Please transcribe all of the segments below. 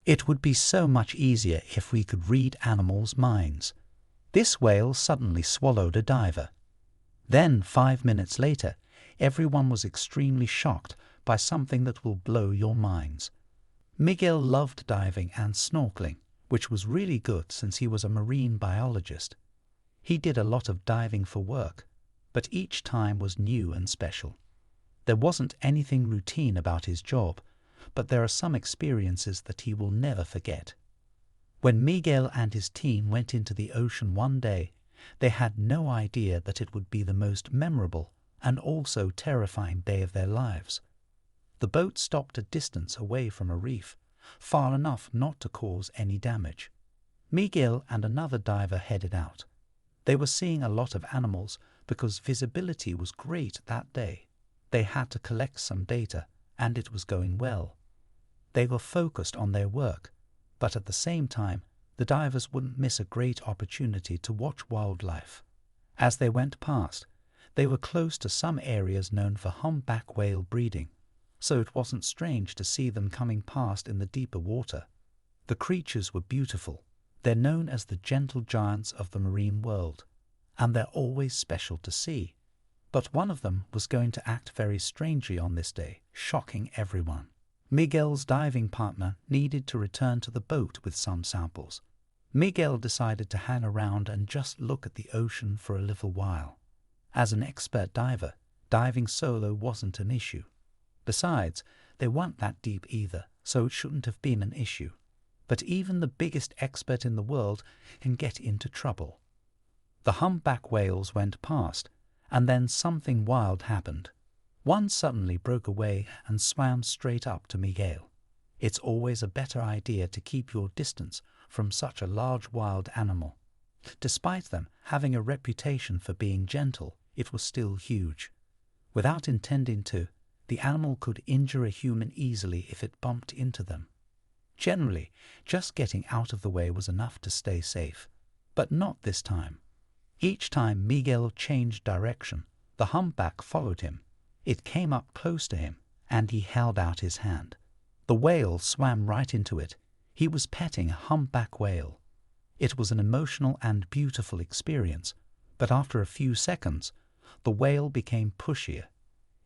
It would be so much easier if we could read animals' minds. This whale suddenly swallowed a diver. Then, 5 minutes later, everyone was extremely shocked by something that will blow your minds. Miguel loved diving and snorkeling, which was really good since he was a marine biologist. He did a lot of diving for work, but each time was new and special. There wasn't anything routine about his job, but there are some experiences that he will never forget. When Miguel and his team went into the ocean one day, they had no idea that it would be the most memorable and also terrifying day of their lives. The boat stopped a distance away from a reef, far enough not to cause any damage. Miguel and another diver headed out. They were seeing a lot of animals because visibility was great that day. They had to collect some data, and it was going well. They were focused on their work, but at the same time, the divers wouldn't miss a great opportunity to watch wildlife. As they went past, they were close to some areas known for humpback whale breeding, so it wasn't strange to see them coming past in the deeper water. The creatures were beautiful. They're known as the gentle giants of the marine world, and they're always special to see. But one of them was going to act very strangely on this day, shocking everyone. Miguel's diving partner needed to return to the boat with some samples. Miguel decided to hang around and just look at the ocean for a little while. As an expert diver, diving solo wasn't an issue. Besides, they weren't that deep either, so it shouldn't have been an issue. But even the biggest expert in the world can get into trouble. The humpback whales went past, and then something wild happened. One suddenly broke away and swam straight up to Miguel. It's always a better idea to keep your distance from such a large wild animal. Despite them having a reputation for being gentle, it was still huge. Without intending to, the animal could injure a human easily if it bumped into them. Generally, just getting out of the way was enough to stay safe, but not this time. Each time Miguel changed direction, the humpback followed him. It came up close to him, and he held out his hand. The whale swam right into it. He was petting a humpback whale. It was an emotional and beautiful experience, but after a few seconds, the whale became pushier.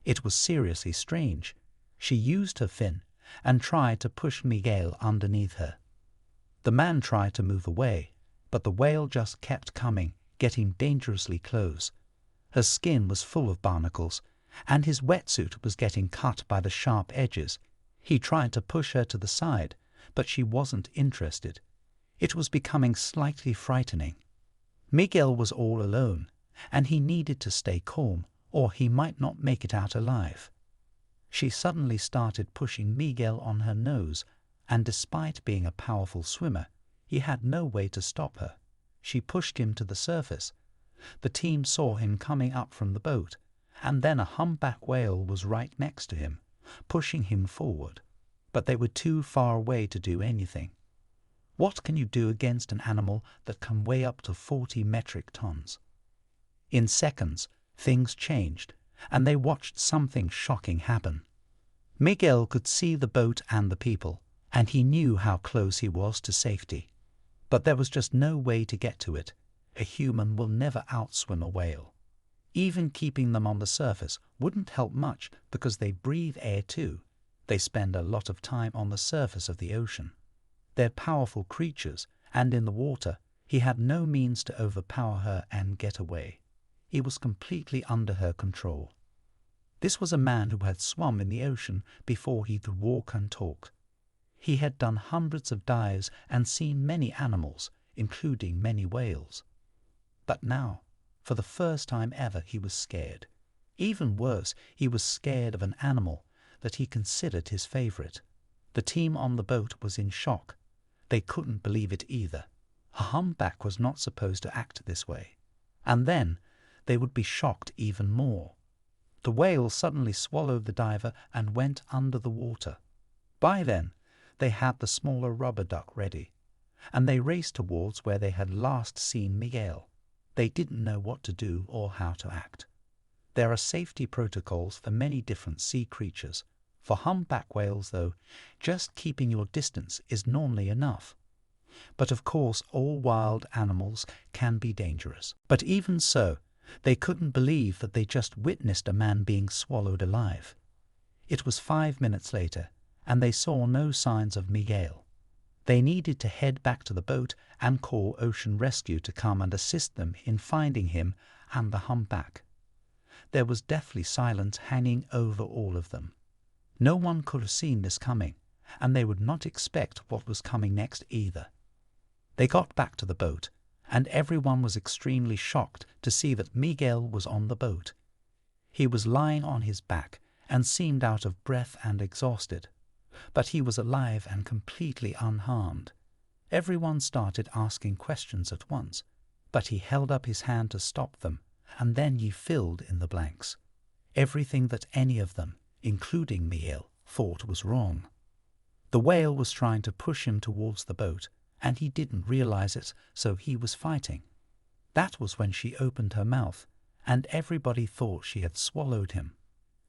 It was seriously strange. She used her fin and tried to push Miguel underneath her. The man tried to move away, but the whale just kept coming, getting dangerously close. Her skin was full of barnacles, and his wetsuit was getting cut by the sharp edges. He tried to push her to the side, but she wasn't interested. It was becoming slightly frightening. Miguel was all alone, and he needed to stay calm, or he might not make it out alive. She suddenly started pushing Miguel on her nose, and despite being a powerful swimmer, he had no way to stop her. She pushed him to the surface. The team saw him coming up from the boat, and then a humpback whale was right next to him, pushing him forward. But they were too far away to do anything. What can you do against an animal that can weigh up to 40 metric tons? In seconds, things changed, and they watched something shocking happen. Miguel could see the boat and the people, and he knew how close he was to safety. But there was just no way to get to it. A human will never outswim a whale. Even keeping them on the surface wouldn't help much because they breathe air too. They spend a lot of time on the surface of the ocean. They're powerful creatures, and in the water, he had no means to overpower her and get away. He was completely under her control. This was a man who had swum in the ocean before he could walk and talk. He had done hundreds of dives and seen many animals, including many whales. But now, for the first time ever, he was scared. Even worse, he was scared of an animal that he considered his favorite. The team on the boat was in shock. They couldn't believe it either. A humpback was not supposed to act this way. And then they would be shocked even more. The whale suddenly swallowed the diver and went under the water. By then, they had the smaller rubber duck ready, and they raced towards where they had last seen Miguel. They didn't know what to do or how to act. There are safety protocols for many different sea creatures. For humpback whales, though, just keeping your distance is normally enough. But of course, all wild animals can be dangerous. But even so, they couldn't believe that they just witnessed a man being swallowed alive. It was 5 minutes later, and they saw no signs of Miguel. They needed to head back to the boat and call Ocean Rescue to come and assist them in finding him and the humpback. There was deathly silence hanging over all of them. No one could have seen this coming, and they would not expect what was coming next either. They got back to the boat, and everyone was extremely shocked to see that Miguel was on the boat. He was lying on his back and seemed out of breath and exhausted, but he was alive and completely unharmed. Everyone started asking questions at once, but he held up his hand to stop them, and then he filled in the blanks. Everything that any of them, including Miguel, thought was wrong. The whale was trying to push him towards the boat, and he didn't realize it, so he was fighting. That was when she opened her mouth, and everybody thought she had swallowed him.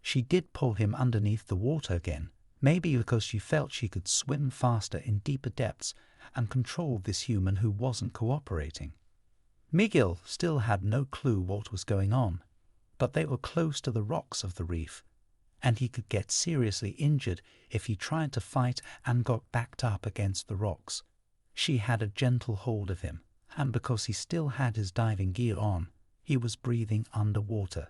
She did pull him underneath the water again, maybe because she felt she could swim faster in deeper depths and control this human who wasn't cooperating. Miguel still had no clue what was going on, but they were close to the rocks of the reef, and he could get seriously injured if he tried to fight and got backed up against the rocks. She had a gentle hold of him, and because he still had his diving gear on, he was breathing underwater.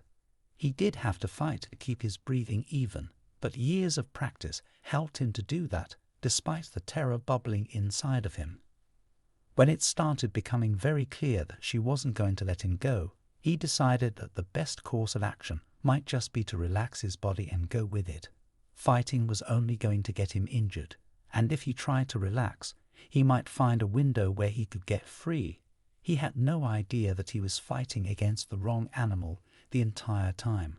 He did have to fight to keep his breathing even, but years of practice helped him to do that, despite the terror bubbling inside of him. When it started becoming very clear that she wasn't going to let him go, he decided that the best course of action might just be to relax his body and go with it. Fighting was only going to get him injured, and if he tried to relax, he might find a window where he could get free. He had no idea that he was fighting against the wrong animal the entire time.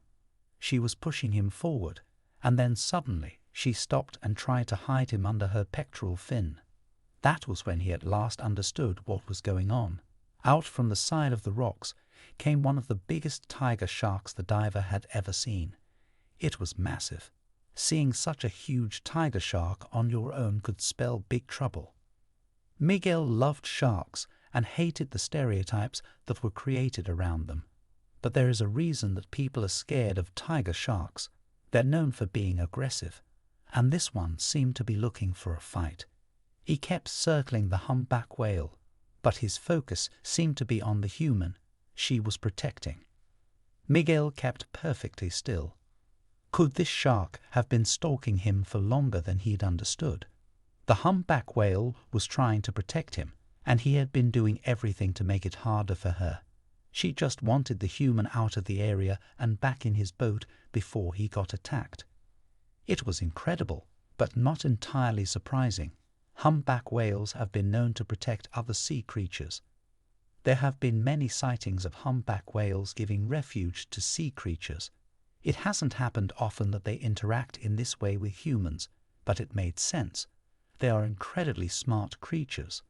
She was pushing him forward, and then suddenly she stopped and tried to hide him under her pectoral fin. That was when he at last understood what was going on. Out from the side of the rocks came one of the biggest tiger sharks the diver had ever seen. It was massive. Seeing such a huge tiger shark on your own could spell big trouble. Miguel loved sharks and hated the stereotypes that were created around them. But there is a reason that people are scared of tiger sharks. They're known for being aggressive, and this one seemed to be looking for a fight. He kept circling the humpback whale, but his focus seemed to be on the human she was protecting. Miguel kept perfectly still. Could this shark have been stalking him for longer than he'd understood? The humpback whale was trying to protect him, and he had been doing everything to make it harder for her. She just wanted the human out of the area and back in his boat before he got attacked. It was incredible, but not entirely surprising. Humpback whales have been known to protect other sea creatures. There have been many sightings of humpback whales giving refuge to sea creatures. It hasn't happened often that they interact in this way with humans, but it made sense. They are incredibly smart creatures.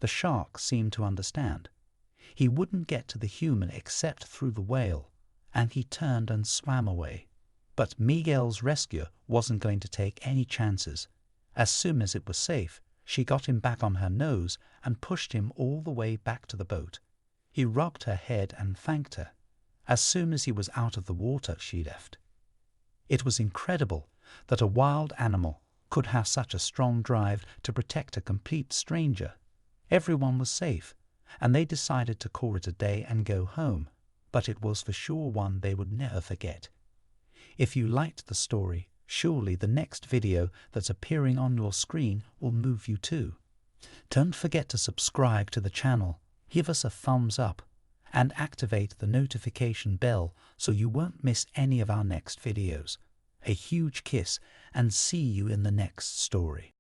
The shark seemed to understand. He wouldn't get to the human except through the whale, and he turned and swam away. But Miguel's rescuer wasn't going to take any chances. As soon as it was safe, she got him back on her nose and pushed him all the way back to the boat. He rubbed her head and thanked her. As soon as he was out of the water, she left. It was incredible that a wild animal could have such a strong drive to protect a complete stranger. Everyone was safe, and they decided to call it a day and go home, but it was for sure one they would never forget. If you liked the story, surely the next video that's appearing on your screen will move you too. Don't forget to subscribe to the channel, give us a thumbs up, and activate the notification bell so you won't miss any of our next videos. A huge kiss, and see you in the next story.